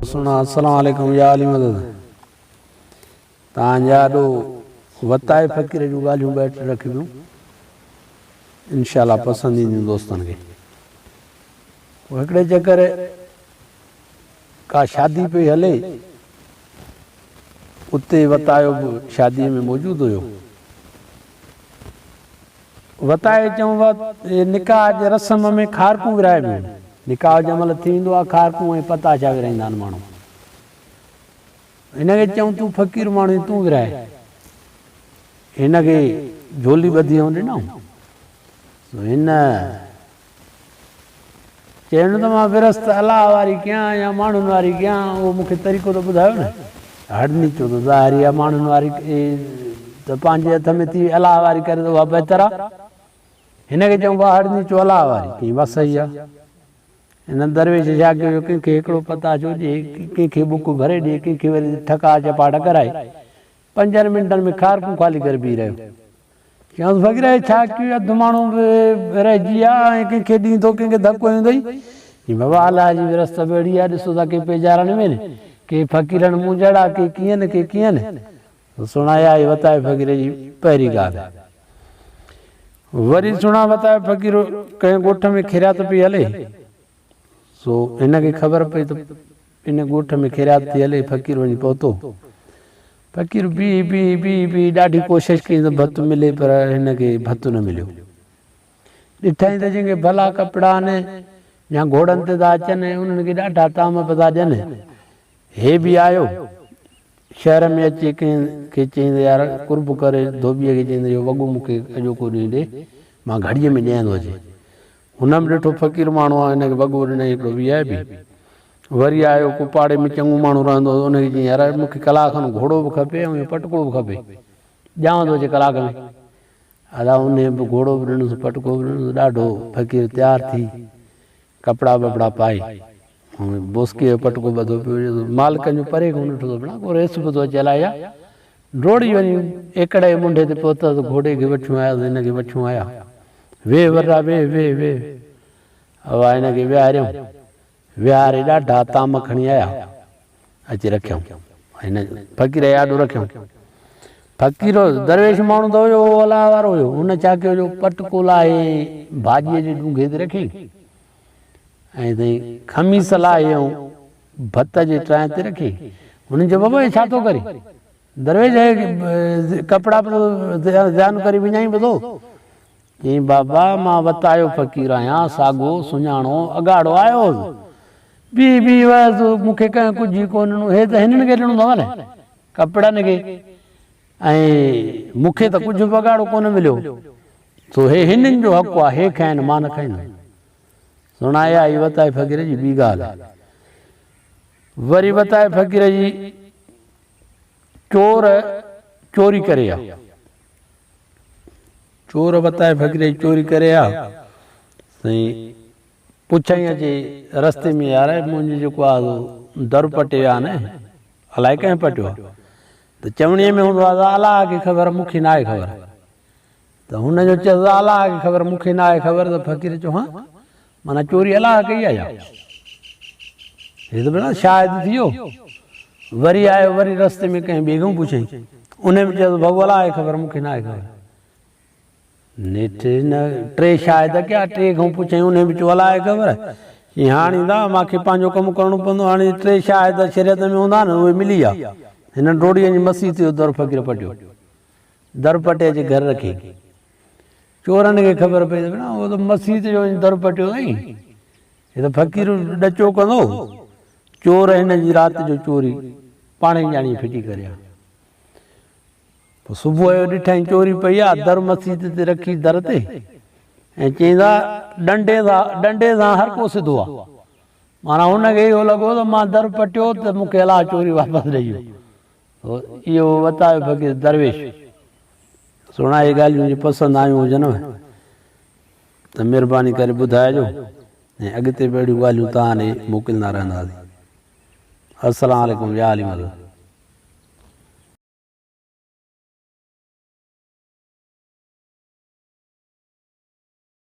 सुना अस्सलाम वालेकुम या अली मदद तव्हांजा ॾो वताए फ़क़ीर जूं ॻाल्हियूं ॿ टे रखियूं इंशाअल्लाह पसंदि ईंदियूं दोस्तनि खे। हिकिड़े चकर का शादी पई हले उते वतायो बि शादीअ में मौजूदु हुयो। वताए चऊं निकाह जे रस्म में खारकूं विराइबियूं। निकाह जंहिं महिल थींदो आहे खारकूं ऐं पता छा विराईंदा आहिनि माण्हू। हिनखे चऊं तूं फ़क़ीर माण्हू तूं विराए। हिनखे झोली ॿधी ऐं ॾिनऊं। हिन चवणो त मां विरस्त अलाह वारी कयां या माण्हुनि वारी कयां उहो मूंखे तरीक़ो त ॿुधायो न। हड़नी चओ त ज़ाहिरी आहे माण्हुनि वारी त पंहिंजे हथ में थी अलाह वारी करे त उहा बहितर आहे। हिनखे चऊं भाउ हड़नी चओ अलाह वारी चई बसि सही आहे। हिन दरवेश छा कयो कंहिंखे हिकिड़ो पता छो ॾिए कंहिंखे बुक भरे ॾिए कंहिंखे वरी ठका चपाट कराए 5 मिंटनि में खारकूं ख़ाली करे बीह रहियो। चयोसि फ़क़ीर छा कयो अधु माण्हू रहिजी विया ऐं कंहिंखे ॾींदो कंहिंखे धको ईंदो ई बाबा अलाह जी विरस्त बेड़ी आहे ॾिसो था के पेजारनि में न के फ़क़ीरनि मूं जहिड़ा के कीअं न के कीअं न सुणाया ई वताए फ़क़ीर जी पहिरीं ॻाल्हि। वरी सुणा वताए फ़क़ीर कंहिं ॻोठ में खिरियात पई हले सो हिनखे ख़बर पई त इन ॻोठ में खिरियात थी हले। फ़क़ीर वञी पहुतो। फ़क़ीर बी ॾाढी कोशिशि कई त भतु मिले पर हिनखे भतु न मिलियो। ॾिठई त जंहिंखे भला कपिड़ा आहिनि या घोड़नि ते था अचनि उन्हनि खे ॾाढा ताम पिया था ॾियनि। हे बि आयो शहर में अचे कंहिंखे चईंदो यार कुर्ब करे धोबीअ खे चईंदो इहो वॻो मूंखे अॼोको ॾींहुं ॾे मां घड़ीअ में ॾियंदो अचे। हुन बि ॾिठो फ़क़ीर माण्हू आहे हिनखे वॻो ॾिनई हिकिड़ो वीआई बि। वरी आयो कुपाड़े में चङो माण्हू रहंदो हो उनखे चई यार मूंखे कलाक खनि घोड़ो बि खपे ऐं पटको बि खपे ॼाव थो अचे कलाक में। अदा उन बि घोड़ो बि ॾिनोसि पटको बि ॾिनोसि। ॾाढो फ़क़ीर तयारु थी कपिड़ा वपड़ा पाए ऐं बोस्के जो पटको ॿधो पियो मालिकनि जो परे खां ॾिठो त को रेस बि थो अचे अलाए डोड़ी वञी एकड़े मुंडे ते पहुता त घोड़े खे वठूं आया त हिनखे वठूं आया वे वर्रा वे वे वे हवा हिनखे विहारियऊं। विहारे ॾाढा ताम खणी आया अची रखियऊं। हिन फ़क़ीर यादो रखियऊं। फ़क़ीर दरवेश माण्हू त हुयो अलाह वारो हुयो। हुन छा कयो जो पटको लाहे भाॼीअ जे ॾूंघे ते रखी ऐं ताईं खमीस लाहे ऐं भत जे ट्रांह ते रखी। हुननि चयो बाबा छा थो करे दरवेश कपिड़ा ध्यानु करे विञाई ॿधो चई बाबा मां वतायो फ़क़ीर आहियां साॻो सुञाणो अॻाड़ो आयो बी मूंखे कंहिं कुझु कोन ॾिनो। हे त हिननि खे ॾिनो अथव न कपिड़नि खे ऐं मूंखे त कुझु बगाड़ो कोन मिलियो सो हे हिननि जो हक़ु आहे हे खाइनि मां न खाईंदुमि। सुणाया ई वताए फ़क़ीर जी ॿी ॻाल्हि। वरी वताए फ़क़ीर जी चोर चोरी करे आ। चोर वताए फ़क़ीर जी चोरी करे आ साईं पुछई अचे रस्ते में यार मुंहिंजो जेको आहे दर पटे आहे न अलाए कंहिं पटियो आहे त चवणीअ में हूंदो आहे अलाह खे ख़बर मूंखे न आहे ख़बर त हुनजो चयो अलाह खे ख़बर मूंखे न आहे ख़बर त फ़क़ीर चयो हा माना चोरी अलाह कई आहे हे त भेण शायदि थी वियो। वरी आयो वरी रस्ते में कंहिं ॿिए खां पुछई उन बि चयो भॻु अलाह खे ख़बर मूंखे न आहे ख़बर नेठि न टे शायदि कया टे खां पुछई उन बि चयो अलाह खे ख़बर हाणे ईंदा मूंखे पंहिंजो कमु करणो पवंदो। हाणे टे शायदि शरीयत में हूंदा न उहे मिली विया। हिन डोड़ीअ जी मसीह थियो दर फ़क़ीर पटियो दर पटे अची घर रखी। चोरनि खे ख़बर पई त भेण उहो त मसीह जो दर पटियो अथई हे त फ़क़ीर ॾचो कंदो चोर हिन जी राति जो चोरी पाणे ई ॼाणी फिटी करे पोइ सुबुह जो ॾिठई चोरी पई आहे दर मसीह ते रखी दर ते ऐं चईंदा डंडे सां हर को सिधो आहे माना हुनखे इहो लॻो त मां दर पटियो त मूंखे अलाह चोरी वापसि ॾेई वियो। इहो वतायो फ़क़ीर दरवेश। सुणा इहे ॻाल्हियूं जी पसंदि आयूं हुजनि त महिरबानी करे ॿुधाइजो ऐं अॻिते बि अहिड़ियूं ॻाल्हियूं तव्हां ॾे मोकिलींदा रहंदासीं। अस्सलाम वालेकुम या अली मदद।